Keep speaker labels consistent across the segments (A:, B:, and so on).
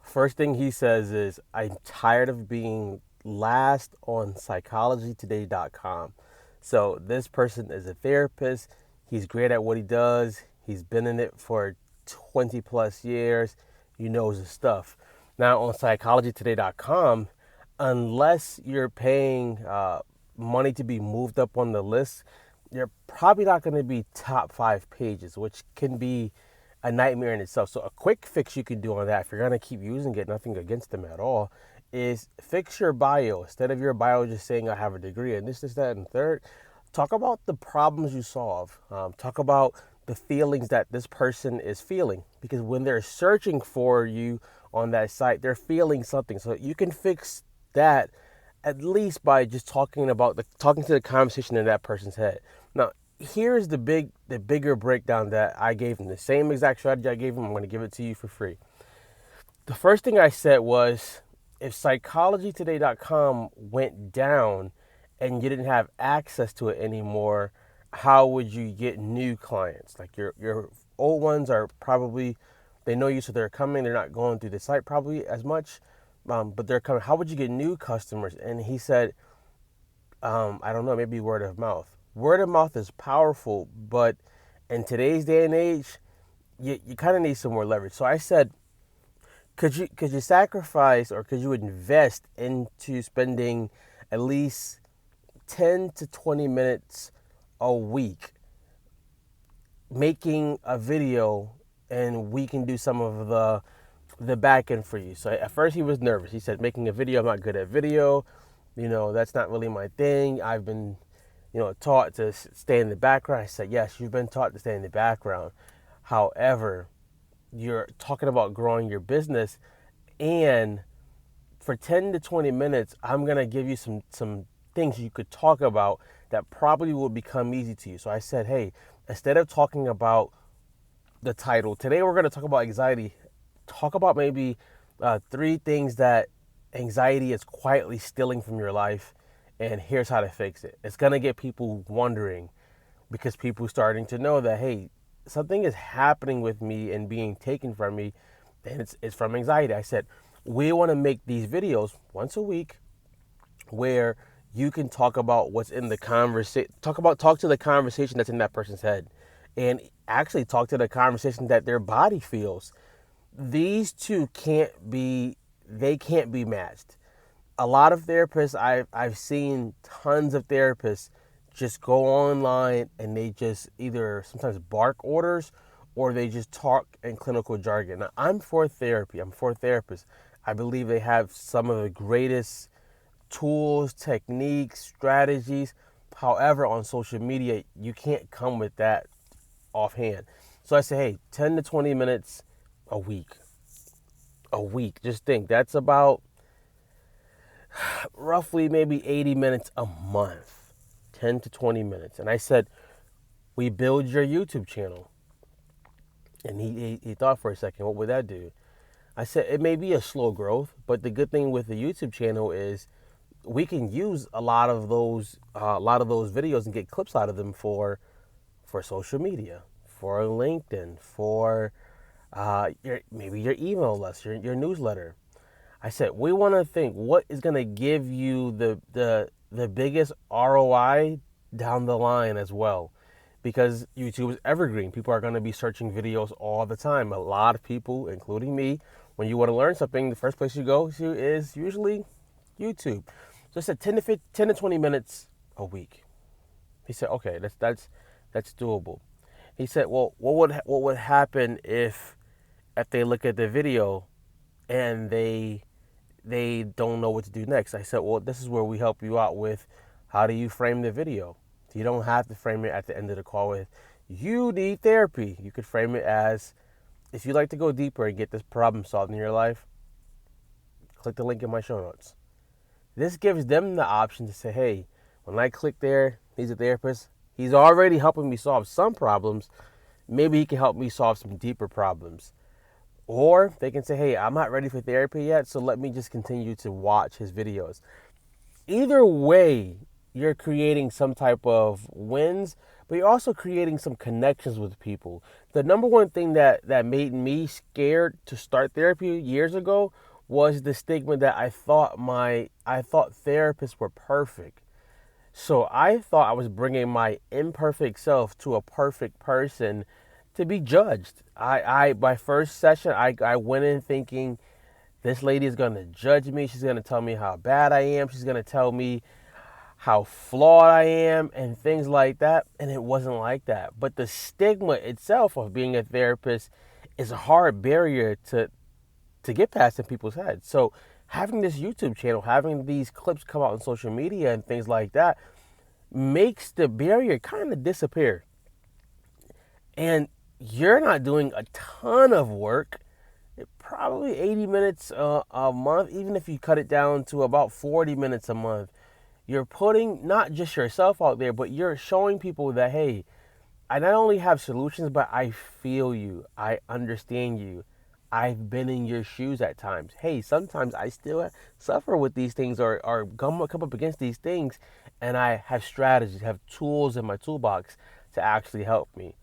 A: First thing he says is, I'm tired of being last on psychologytoday.com. So this person is a therapist. He's great at what he does. He's been in it for 20 plus years. He knows his stuff. Now on psychologytoday.com, unless you're paying money to be moved up on the list, you're probably not going to be top 5 pages, which can be a nightmare in itself. So a quick fix you can do on that, if you're going to keep using it, nothing against them at all, is fix your bio. Instead of your bio just saying I have a degree and this, that, and third, talk about the problems you solve. Talk about the feelings that this person is feeling, because when they're searching for you on that site, they're feeling something. So you can fix that at least by just talking to the conversation in that person's head. Now, here's the bigger breakdown that I gave him. The same exact strategy I gave him, I'm going to give it to you for free. The first thing I said was, if psychologytoday.com went down and you didn't have access to it anymore, how would you get new clients? Like your old ones are probably, they know you, so they're coming. They're not going through the site probably as much, but they're coming. How would you get new customers? And he said, I don't know, maybe word of mouth. Word of mouth is powerful, but in today's day and age, you kind of need some more leverage. So I said, could you sacrifice, or could you invest into spending at least 10 to 20 minutes a week making a video, and we can do some of the back end for you. So at first he was nervous. He said, making a video, I'm not good at video. That's not really my thing. I've been, taught to stay in the background. I said, yes, you've been taught to stay in the background. However, you're talking about growing your business, and for 10 to 20 minutes, I'm going to give you some things you could talk about that probably will become easy to you. So I said, hey, instead of talking about the title, today we're going to talk about anxiety. Talk about maybe 3 things that anxiety is quietly stealing from your life, and here's how to fix it. It's going to get people wondering, because people are starting to know that, hey, something is happening with me and being taken from me, and it's from anxiety. I said, we want to make these videos once a week where you can talk about what's in the conversation, talk to the conversation that's in that person's head, and actually talk to the conversation that their body feels. These two can't be matched. A lot of therapists, I've seen tons of therapists just go online and they just either sometimes bark orders, or they just talk in clinical jargon. Now, I'm for therapy. I'm for therapists. I believe they have some of the greatest tools, techniques, strategies. However, on social media, you can't come with that offhand. So I say, hey, 10 to 20 minutes a week. Just think, that's about roughly maybe 80 minutes a month. 10 to 20 minutes. And I said, we build your YouTube channel. And he thought for a second, what would that do? I said, it may be a slow growth, but the good thing with the YouTube channel is we can use a lot of those videos and get clips out of them for social media, for LinkedIn, for maybe your email list, your newsletter. I said, we want to think, what is going to give you the biggest ROI down the line as well, because YouTube is evergreen. People are going to be searching videos all the time. A lot of people, including me, when you want to learn something, the first place you go to is usually YouTube. So I said 10 to 20 minutes a week. He said, okay, that's doable. He said, well, what would happen if they look at the video and they don't know what to do next? I said, well, this is where we help you out with, how do you frame the video? You don't have to frame it at the end of the call with, you need therapy. You could frame it as, if you'd like to go deeper and get this problem solved in your life, click the link in my show notes. This gives them the option to say, hey, when I click there, he's a therapist. He's already helping me solve some problems. Maybe he can help me solve some deeper problems. Or they can say, hey, I'm not ready for therapy yet, so let me just continue to watch his videos. Either way, you're creating some type of wins, but you're also creating some connections with people. The number one thing that made me scared to start therapy years ago was the stigma that I thought therapists were perfect. So I thought I was bringing my imperfect self to a perfect person to be judged. My first session, I went in thinking this lady is going to judge me. She's going to tell me how bad I am. She's going to tell me how flawed I am and things like that. And it wasn't like that. But the stigma itself of being a therapist is a hard barrier to get past in people's heads. So having this YouTube channel, having these clips come out on social media and things like that makes the barrier kind of disappear. And you're not doing a ton of work, probably 80 minutes a month, even if you cut it down to about 40 minutes a month. You're putting not just yourself out there, but you're showing people that, hey, I not only have solutions, but I feel you. I understand you. I've been in your shoes at times. Hey, sometimes I still suffer with these things or come up against these things, and I have strategies, have tools in my toolbox to actually help me.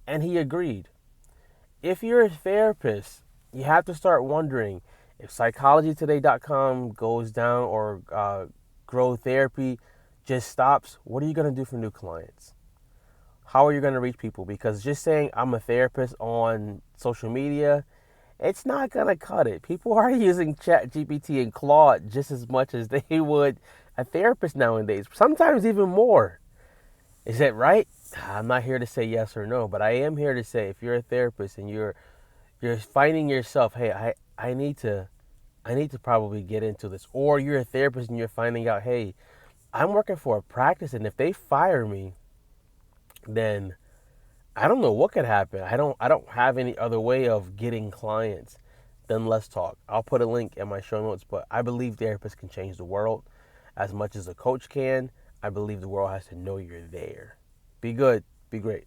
A: And he agreed. If you're a therapist, you have to start wondering if psychologytoday.com goes down or grow therapy just stops, what are you going to do for new clients? How are you going to reach people? Because just saying I'm a therapist on social media, it's not going to cut it. People are using ChatGPT and Claude just as much as they would a therapist nowadays, sometimes even more. Is that right? I'm not here to say yes or no, but I am here to say if you're a therapist and you're finding yourself, hey, I need to probably get into this. Or you're a therapist and you're finding out, hey, I'm working for a practice and if they fire me, then I don't know what could happen. I don't have any other way of getting clients. Then let's talk. I'll put a link in my show notes, but I believe therapists can change the world as much as a coach can. I believe the world has to know you're there. Be good. Be great.